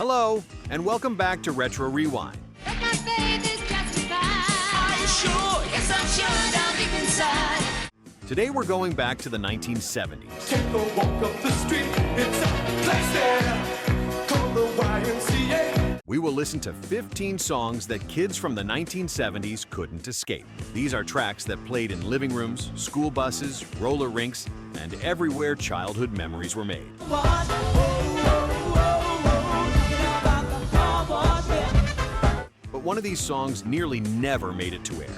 Hello, and welcome back to Retro Rewind. But my faith is justified. Are you sure? Yes, I'm sure down deep inside. Today we're going back to the 1970s. Take a walk up the street, it's a place there called the YMCA. We will listen to 15 songs that kids from the 1970s couldn't escape. These are tracks that played in living rooms, school buses, roller rinks, and everywhere childhood memories were made. But one of these songs nearly never made it to air.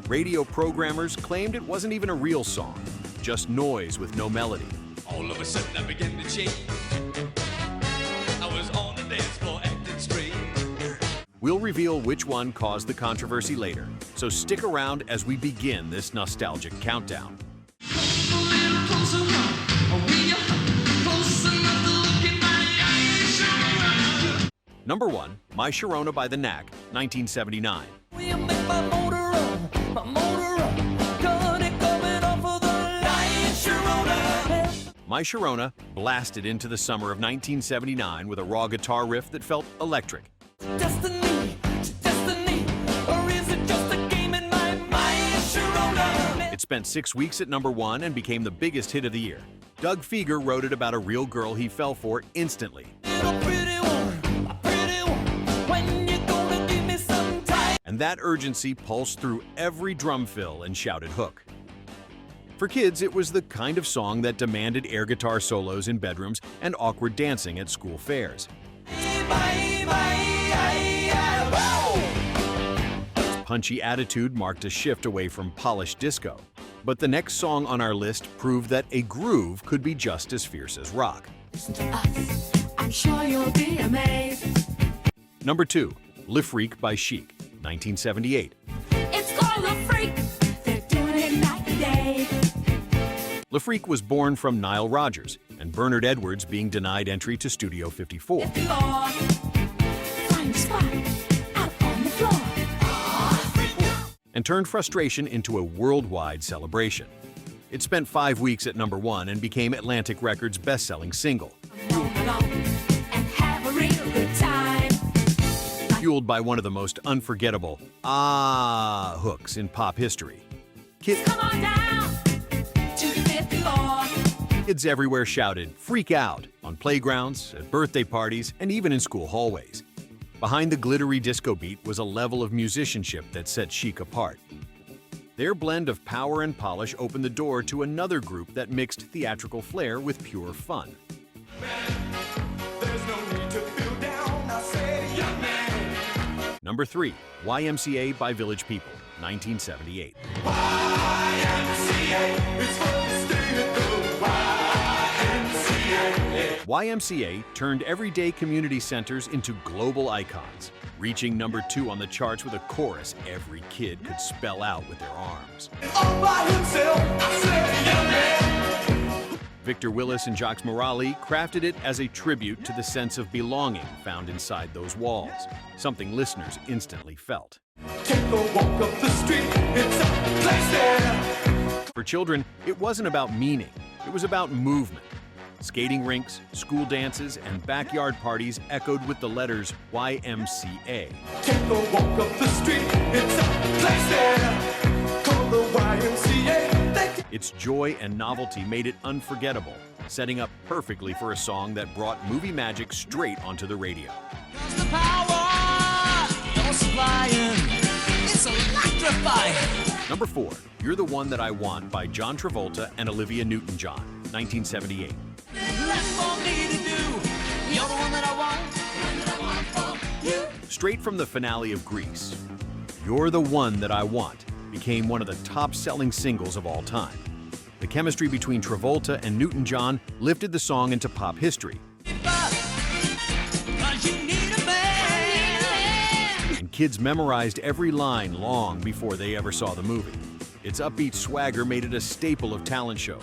Radio programmers claimed it wasn't even a real song, just noise with no melody. All of a sudden I began to change. I was on the dance floor acting strange. We'll reveal which one caused the controversy later, so stick around as we begin this nostalgic countdown. Number 1, My Sharona by the Knack, 1979. My Sharona blasted into the summer of 1979 with a raw guitar riff that felt electric. Destiny, destiny, or is it just a game in my mind, Sharona? It spent 6 weeks at number 1 and became the biggest hit of the year. Doug Feger wrote it about a real girl he fell for instantly. And that urgency pulsed through every drum fill and shouted hook. For kids, it was the kind of song that demanded air guitar solos in bedrooms and awkward dancing at school fairs. Its punchy attitude marked a shift away from polished disco. But the next song on our list proved that a groove could be just as fierce as rock. Listen to us. I'm sure you'll be amazed. Number 2, Le Freak by Chic, 1978. It's called a freak. They're doing it night and day. Le Freak was born from Nile Rodgers and Bernard Edwards being denied entry to Studio 54. Find a spot out on the floor. And turned frustration into a worldwide celebration. It spent 5 weeks at number 1 and became Atlantic Records' best-selling single. And have a real good time. Fueled by one of the most unforgettable "ah" hooks in pop history. Come on down to the 5th floor. Kids everywhere shouted "Freak Out" on playgrounds, at birthday parties, and even in school hallways. Behind the glittery disco beat was a level of musicianship that set Chic apart. Their blend of power and polish opened the door to another group that mixed theatrical flair with pure fun. There's no need to feel down, I say, young man. Number 3, YMCA by Village People, 1978. YMCA, it's fun to stay at the YMCA. YMCA turned everyday community centers into global icons, reaching number 2 on the charts with a chorus every kid could spell out with their arms. All by himself, I say, young man. Victor Willis and Jacques Morali crafted it as a tribute to the sense of belonging found inside those walls, something listeners instantly felt. Take a walk up the street, it's a place there. For children, it wasn't about meaning, it was about movement. Skating rinks, school dances, and backyard parties echoed with the letters YMCA. Take a walk up the street, it's a place there called the YMCA. Its joy and novelty made it unforgettable, setting up perfectly for a song that brought movie magic straight onto the radio. The power you're supplying, it's electrifying. Number 4, You're the One That I Want by John Travolta and Olivia Newton-John, 1978. Straight from the finale of Grease, You're the One That I Want became one of the top-selling singles of all time. The chemistry between Travolta and Newton-John lifted the song into pop history. And kids memorized every line long before they ever saw the movie. Its upbeat swagger made it a staple of talent shows,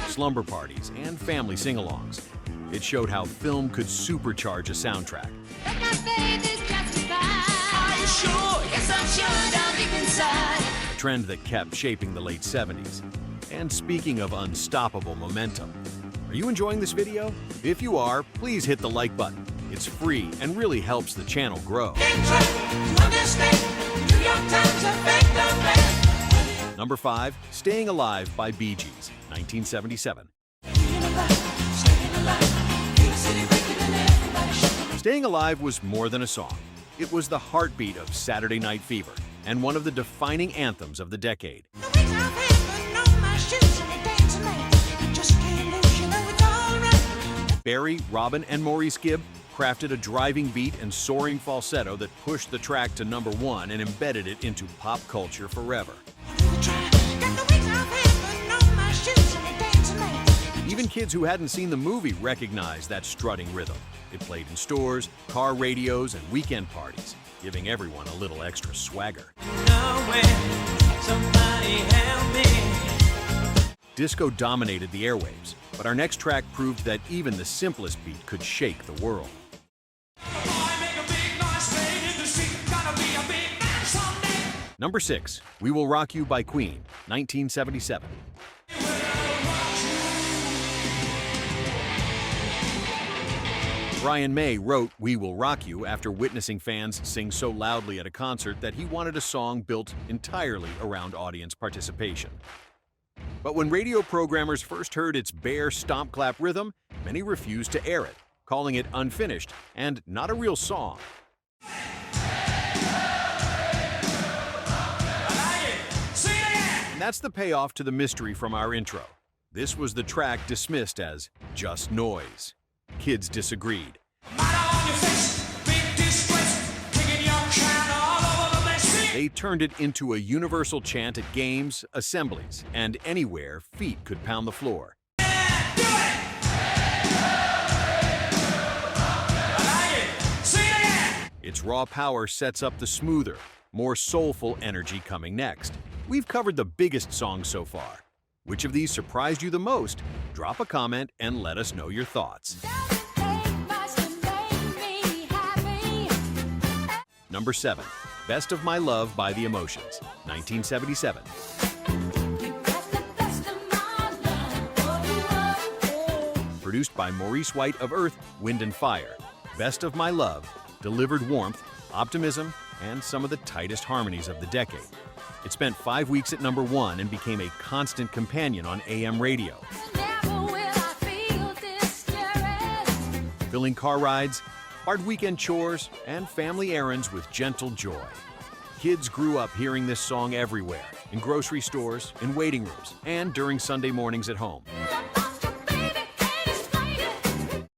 slumber parties, and family sing-alongs. It showed how film could supercharge a soundtrack. But my faith is justified. Are you sure? Yes, I'm sure down deep inside. A trend that kept shaping the late 70s. And speaking of unstoppable momentum, are Are you enjoying this video? If you are, please hit the like button. It's free and really helps the channel grow. Number 5, Staying Alive by Bee Gees, 1977. Staying Alive was more than a song. It was the heartbeat of Saturday Night Fever and one of the defining anthems of the decade. Barry, Robin, and Maurice Gibb crafted a driving beat and soaring falsetto that pushed the track to number 1 and embedded it into pop culture forever. Even kids who hadn't seen the movie recognized that strutting rhythm. It played in stores, car radios, and weekend parties, giving everyone a little extra swagger. Disco dominated the airwaves, but our next track proved that even the simplest beat could shake the world. Number 6, We Will Rock You by Queen, 1977. Brian May wrote We Will Rock You after witnessing fans sing so loudly at a concert that he wanted a song built entirely around audience participation. But when radio programmers first heard its bare stomp-clap rhythm, many refused to air it, calling it unfinished and not a real song. And that's the payoff to the mystery from our intro. This was the track dismissed as just noise. Kids disagreed. They turned it into a universal chant at games, assemblies, and anywhere feet could pound the floor. Its raw power sets up the smoother, more soulful energy coming next. We've covered the biggest songs so far. Which of these surprised you the most? Drop a comment and let us know your thoughts. Number 7, Best of My Love by The Emotions, 1977. Produced by Maurice White of Earth, Wind and Fire, Best of My Love delivered warmth, optimism, and some of the tightest harmonies of the decade. It spent 5 weeks at number 1 and became a constant companion on AM radio. Filling car rides, hard weekend chores, and family errands with gentle joy. Kids grew up hearing this song everywhere, in grocery stores, in waiting rooms, and during Sunday mornings at home.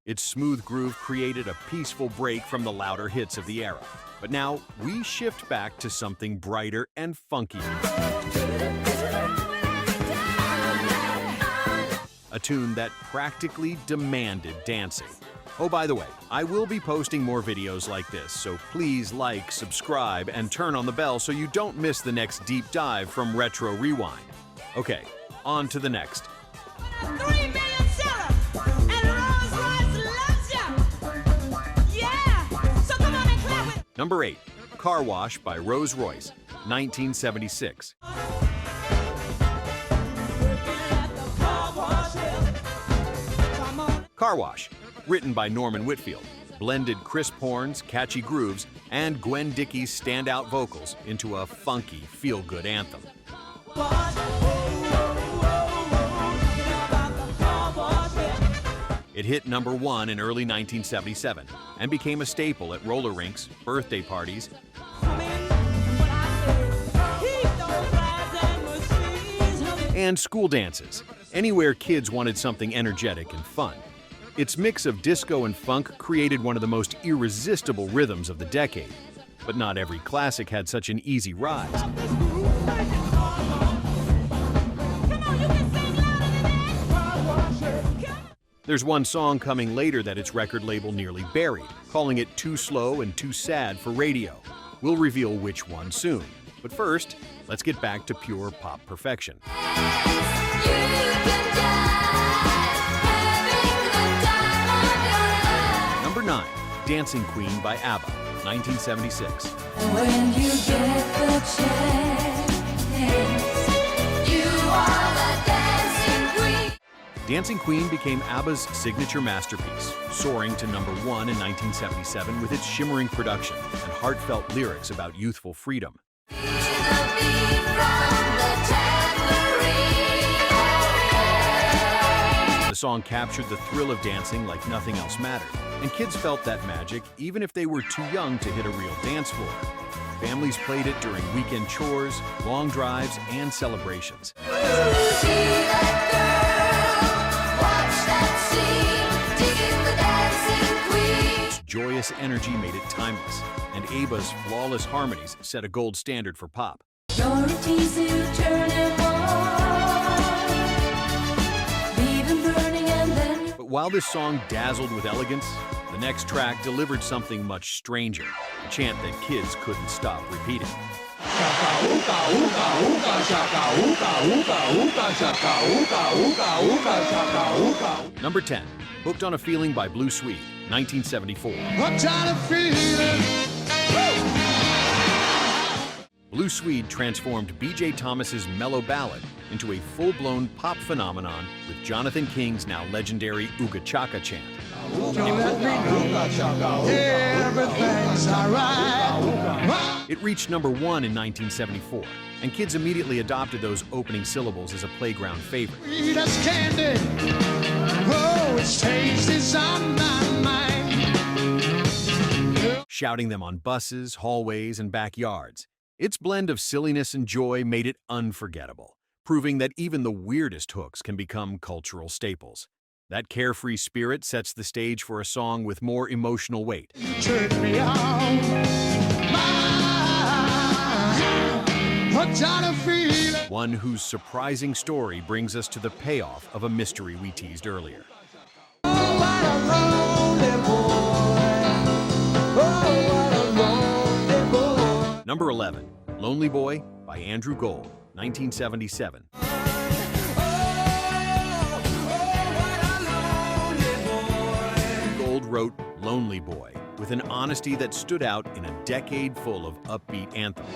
Its smooth groove created a peaceful break from the louder hits of the era. But now, we shift back to something brighter and funkier. A tune that practically demanded dancing. Oh, by the way, I will be posting more videos like this, so please like, subscribe, and turn on the bell so you don't miss the next deep dive from Retro Rewind. Okay, on to the next. 3 million sellers, and Rolls-Royce loves you. Yeah, so come on and clap it. Number 8, Car Wash by Royce, 1976. Car Wash, written by Norman Whitfield, blended crisp horns, catchy grooves, and Gwen Dickey's standout vocals into a funky, feel-good anthem. It hit number 1 in early 1977 and became a staple at roller rinks, birthday parties, and school dances, anywhere kids wanted something energetic and fun. Its mix of disco and funk created one of the most irresistible rhythms of the decade. But not every classic had such an easy rise. There's one song coming later that its record label nearly buried, calling it too slow and too sad for radio. We'll reveal which one soon. But first, let's get back to pure pop perfection. Number 9, Dancing Queen by ABBA, 1976. When you get the chance, you are the dancing queen. Dancing Queen became ABBA's signature masterpiece, soaring to #1 in 1977 with its shimmering production and heartfelt lyrics about youthful freedom. The song captured the thrill of dancing like nothing else mattered, and kids felt that magic even if they were too young to hit a real dance floor. Families played it during weekend chores, long drives, and celebrations. Its joyous energy made it timeless, and ABBA's flawless harmonies set a gold standard for pop. But while this song dazzled with elegance, the next track delivered something much stranger, a chant that kids couldn't stop repeating. Number 10, Hooked on a Feeling by Blue Swede, 1974. Blue Swede transformed B.J. Thomas's mellow ballad into a full-blown pop phenomenon with Jonathan King's now legendary Ooga Chaka chant. It reached #1 in 1974, and kids immediately adopted those opening syllables as a playground favorite. Shouting them on buses, hallways, and backyards. Its blend of silliness and joy made it unforgettable, proving that even the weirdest hooks can become cultural staples. That carefree spirit sets the stage for a song with more emotional weight. One whose surprising story brings us to the payoff of a mystery we teased earlier. Number 11, Lonely Boy by Andrew Gold, 1977. Gold wrote Lonely Boy with an honesty that stood out in a decade full of upbeat anthems.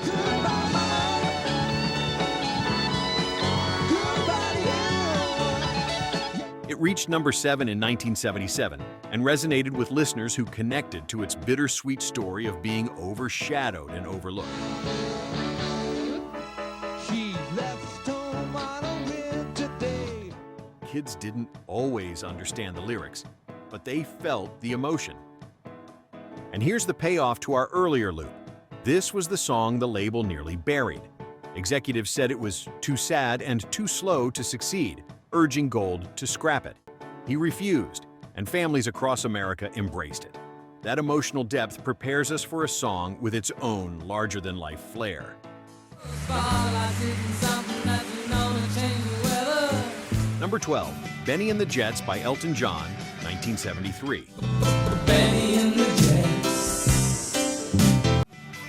It reached #7 in 1977 and resonated with listeners who connected to its bittersweet story of being overshadowed and overlooked. Kids didn't always understand the lyrics, but they felt the emotion. And here's the payoff to our earlier loop. This was the song the label nearly buried. Executives said it was too sad and too slow to succeed, urging Gold to scrap it. He refused, and families across America embraced it. That emotional depth prepares us for a song with its own larger-than-life flair. Number 12, Benny and the Jets by Elton John, 1973.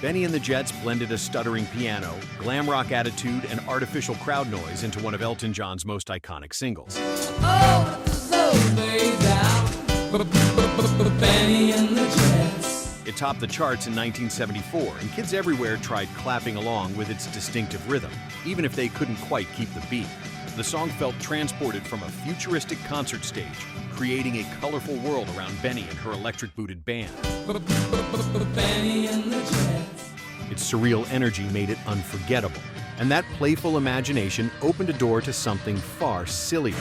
Benny and the Jets blended a stuttering piano, glam rock attitude, and artificial crowd noise into one of Elton John's most iconic singles. It topped the charts in 1974, and kids everywhere tried clapping along with its distinctive rhythm, even if they couldn't quite keep the beat. The song felt transported from a futuristic concert stage, creating a colorful world around Benny and her electric-booted band. Its surreal energy made it unforgettable, and that playful imagination opened a door to something far sillier.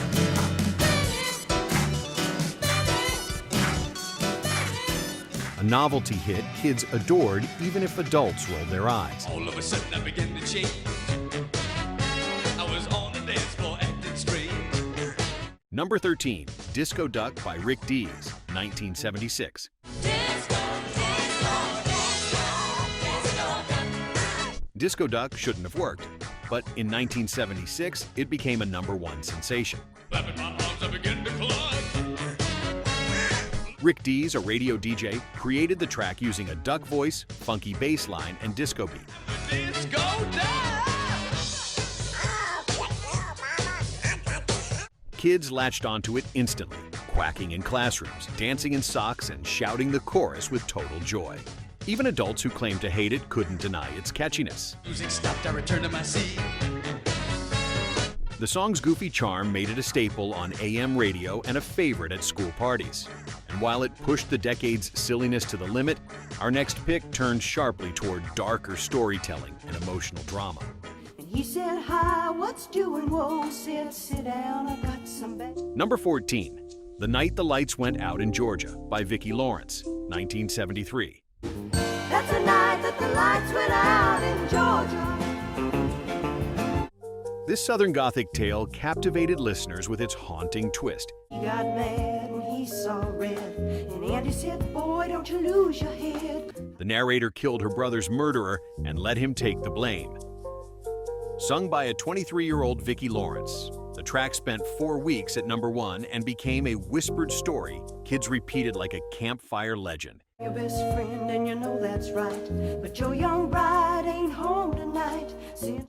A novelty hit kids adored even if adults rolled their eyes. All of a sudden I began to change. I was on the dance floor acting strange. Number 13, Disco Duck by Rick Dees, 1976. Disco Duck shouldn't have worked, but in 1976, it became a #1 sensation. Clapping my arms, I began to climb. Rick Dees, a radio DJ, created the track using a duck voice, funky bass line, and disco beat. Disco Duck! Kids latched onto it instantly, quacking in classrooms, dancing in socks, and shouting the chorus with total joy. Even adults who claimed to hate it couldn't deny its catchiness. Music stopped, I returned to my seat. The song's goofy charm made it a staple on AM radio and a favorite at school parties. And while it pushed the decade's silliness to the limit, our next pick turned sharply toward darker storytelling and emotional drama. And he said, hi, what's doing? Whoa, said, sit down, I got some bad. Number 14, The Night the Lights Went Out in Georgia by Vicki Lawrence, 1973. That's the night that the lights went out in Georgia. This Southern Gothic tale captivated listeners with its haunting twist. He got mad when he saw red, and Andy said, boy, don't you lose your head. The narrator killed her brother's murderer and let him take the blame. Sung by a 23-year-old Vicki Lawrence, the track spent 4 weeks at number 1 and became a whispered story kids repeated like a campfire legend. Your best friend, and you know that's right, but your young bride ain't home tonight.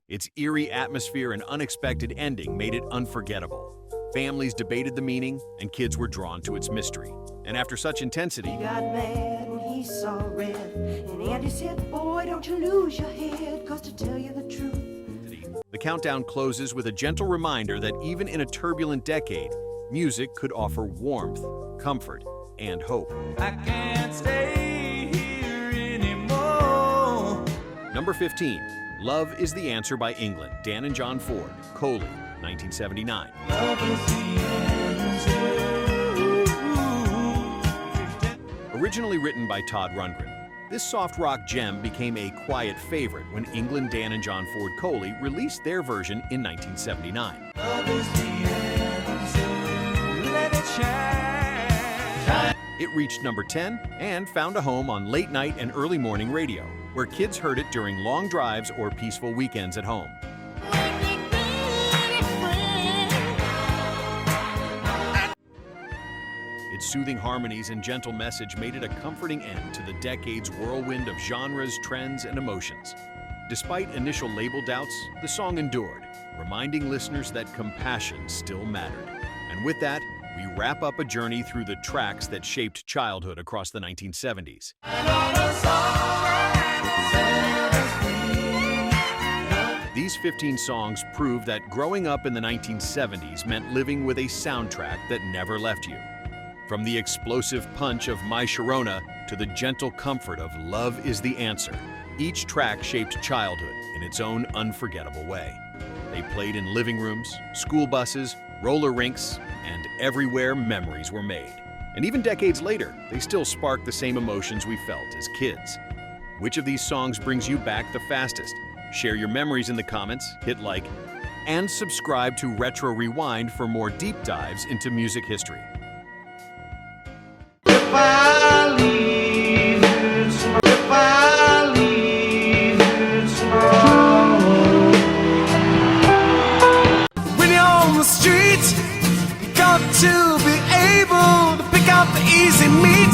Its eerie atmosphere and unexpected ending made it unforgettable. Families debated the meaning, and kids were drawn to its mystery. And after such intensity, he got mad when he saw red, and Andy said, boy, don't you lose your head, 'cause to tell you the truth. The countdown closes with a gentle reminder that even in a turbulent decade, music could offer warmth, comfort, and hope. I can't stay here anymore. Number 15, Love is the Answer by England, Dan and John Ford, Coley, 1979. Love is the answer. Originally written by Todd Rundgren, this soft rock gem became a quiet favorite when England, Dan and John Ford Coley released their version in 1979. Love is the answer. Let it shine. It reached number 10 and found a home on late night and early morning radio, where kids heard it during long drives or peaceful weekends at home. Its soothing harmonies and gentle message made it a comforting end to the decade's whirlwind of genres, trends, and emotions. Despite initial label doubts, the song endured, reminding listeners that compassion still mattered. And with that, we wrap up a journey through the tracks that shaped childhood across the 1970s. These 15 songs prove that growing up in the 1970s meant living with a soundtrack that never left you. From the explosive punch of My Sharona to the gentle comfort of Love is the Answer, each track shaped childhood in its own unforgettable way. They played in living rooms, school buses, roller rinks, and everywhere memories were made. And even decades later, they still spark the same emotions we felt as kids. Which of these songs brings you back the fastest? Share your memories in the comments, hit like, and subscribe to Retro Rewind for more deep dives into music history. When you're on the street, you got to be able to pick out the easy meat.